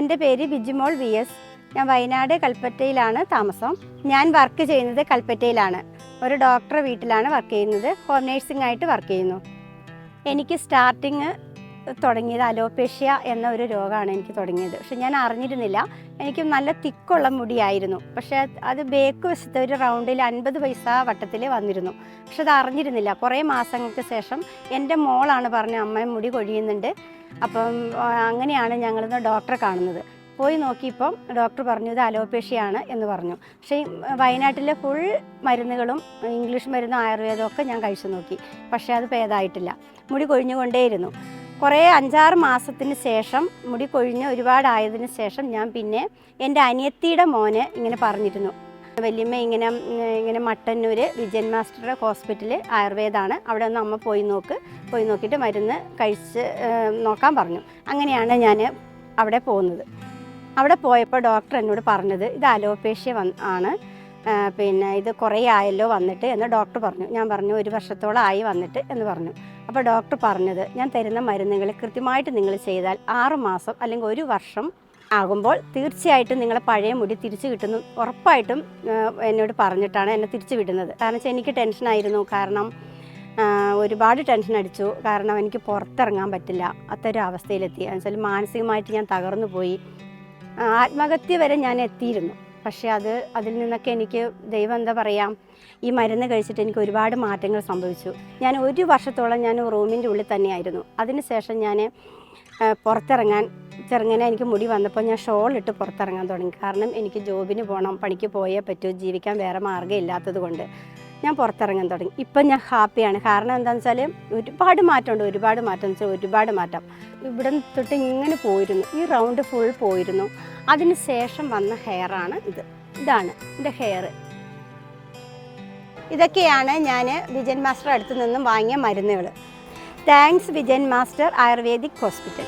എൻ്റെ പേര് ബിജിമോൾ VS. ഞാൻ വയനാട് കൽപ്പറ്റയിലാണ് താമസം. ഞാൻ വർക്ക് ചെയ്യുന്നത് കൽപ്പറ്റയിലാണ്. ഒരു ഡോക്ടറെ വീട്ടിലാണ് വർക്ക് ചെയ്യുന്നത്. ഹോം നേഴ്സിംഗ് ആയിട്ട് വർക്ക് ചെയ്യുന്നു. എനിക്ക് സ്റ്റാർട്ടിങ് തുടങ്ങിയത് അലോപേഷ്യ എന്ന ഒരു രോഗമാണ് എനിക്ക് തുടങ്ങിയത്. പക്ഷെ ഞാൻ അറിഞ്ഞിരുന്നില്ല. എനിക്ക് നല്ല തിക്കുള്ള മുടിയായിരുന്നു. പക്ഷേ അത് ബേക്ക് വശത്ത് ഒരു റൗണ്ടിൽ 50 പൈസ വട്ടത്തിൽ വന്നിരുന്നു. പക്ഷെ അത് അറിഞ്ഞിരുന്നില്ല. കുറേ മാസങ്ങൾക്ക് ശേഷം എൻ്റെ മോളാണ് പറഞ്ഞത്, അമ്മ മുടി കൊഴിയുന്നുണ്ട്. അപ്പം അങ്ങനെയാണ് ഞങ്ങളിന്ന് ഡോക്ടറെ കാണുന്നത്. പോയി നോക്കിയപ്പം ഡോക്ടർ പറഞ്ഞു ഇത് അലോപേഷ്യയാണ് എന്ന് പറഞ്ഞു. പക്ഷേ വയനാട്ടിലെ ഫുൾ മരുന്നുകളും ഇംഗ്ലീഷ് മരുന്നും ആയുർവേദവും ഒക്കെ ഞാൻ കഴിച്ചു നോക്കി. പക്ഷേ അത് ഭേദമായിട്ടില്ല. മുടി കൊഴിഞ്ഞുകൊണ്ടേയിരുന്നു. കുറേ 5-6 മാസത്തിന് ശേഷം മുടി കൊഴിഞ്ഞ് ഒരുപാടായതിന് ശേഷം ഞാൻ പിന്നെ എൻ്റെ അനിയത്തിയുടെ മോന് ഇങ്ങനെ പറഞ്ഞിരുന്നു, വല്യമ്മ ഇങ്ങനെ മട്ടന്നൂർ വിജയൻ മാസ്റ്റർ ഹോസ്പിറ്റൽ ആയുർവേദമാണ്, അവിടെ ഒന്ന് അമ്മ പോയി നോക്കിയിട്ട് മരുന്ന് കഴിച്ച് നോക്കാൻ പറഞ്ഞു. അങ്ങനെയാണ് ഞാൻ അവിടെ പോകുന്നത്. അവിടെ പോയപ്പോൾ ഡോക്ടർ എന്നോട് പറഞ്ഞത് ഇത് അലോപേഷ്യ ആണ്, പിന്നെ ഇത് കുറേ ആയല്ലോ വന്നിട്ട് എന്ന് ഡോക്ടർ പറഞ്ഞു. ഞാൻ പറഞ്ഞു 1 വർഷത്തോളം ആയി വന്നിട്ട് എന്ന് പറഞ്ഞു. അപ്പോൾ ഡോക്ടർ പറഞ്ഞത് ഞാൻ തരുന്ന മരുന്നുകൾ കൃത്യമായിട്ട് നിങ്ങൾ ചെയ്താൽ 6 മാസം അല്ലെങ്കിൽ 1 വർഷം ആകുമ്പോൾ തീർച്ചയായിട്ടും നിങ്ങളെ പഴയ മുടി തിരിച്ചു കിട്ടുന്നു ഉറപ്പായിട്ടും എന്നോട് പറഞ്ഞിട്ടാണ് എന്നെ തിരിച്ചു വിടുന്നത്. കാരണം വെച്ചാൽ എനിക്ക് ടെൻഷനായിരുന്നു. കാരണം ഒരുപാട് ടെൻഷൻ അടിച്ചു. കാരണം എനിക്ക് പുറത്തിറങ്ങാൻ പറ്റില്ല, അത്തരം അവസ്ഥയിലെത്തി. എന്നുവെച്ചാൽ മാനസികമായിട്ട് ഞാൻ തകർന്നു പോയി. ആത്മഹത്യ വരെ ഞാൻ എത്തിയിരുന്നു. പക്ഷേ അതിൽ നിന്നൊക്കെ എനിക്ക് ദൈവം എന്താ പറയുക, ഈ മരുന്ന് കഴിച്ചിട്ട് എനിക്ക് ഒരുപാട് മാറ്റങ്ങൾ സംഭവിച്ചു. ഞാൻ 1 വർഷത്തോളം ഞാൻ റൂമിൻ്റെ ഉള്ളിൽ തന്നെയായിരുന്നു. അതിനുശേഷം ഞാൻ പുറത്തിറങ്ങാൻ ചെറുങ്ങനെ എനിക്ക് മുടി വന്നപ്പോൾ ഞാൻ ഷോൾ ഇട്ട് പുറത്തിറങ്ങാൻ തുടങ്ങി. കാരണം എനിക്ക് ജോബിന് പോകണം, പണിക്ക് പോയേ പറ്റൂ, ജീവിക്കാൻ വേറെ മാർഗ്ഗം ഇല്ലാത്തത് കൊണ്ട് ഞാൻ പുറത്തിറങ്ങാൻ തുടങ്ങി. ഇപ്പം ഞാൻ ഹാപ്പിയാണ്. കാരണം എന്താണെന്ന് വെച്ചാൽ ഒരുപാട് മാറ്റമുണ്ട്. ഒരുപാട് മാറ്റം. ഇവിടെ തൊട്ട് ഇങ്ങനെ പോയിരുന്നു, ഈ റൗണ്ട് ഫുൾ പോയിരുന്നു. അതിന് ശേഷം വന്ന ഹെയറാണ് ഇതാണ് എൻ്റെ ഹെയർ. ഇതൊക്കെയാണ് ഞാൻ വിജയൻ മാസ്റ്റർ അടുത്ത് നിന്നും വാങ്ങിയ മരുന്നുകൾ. Thanks Vijayan master ayurvedic hospital.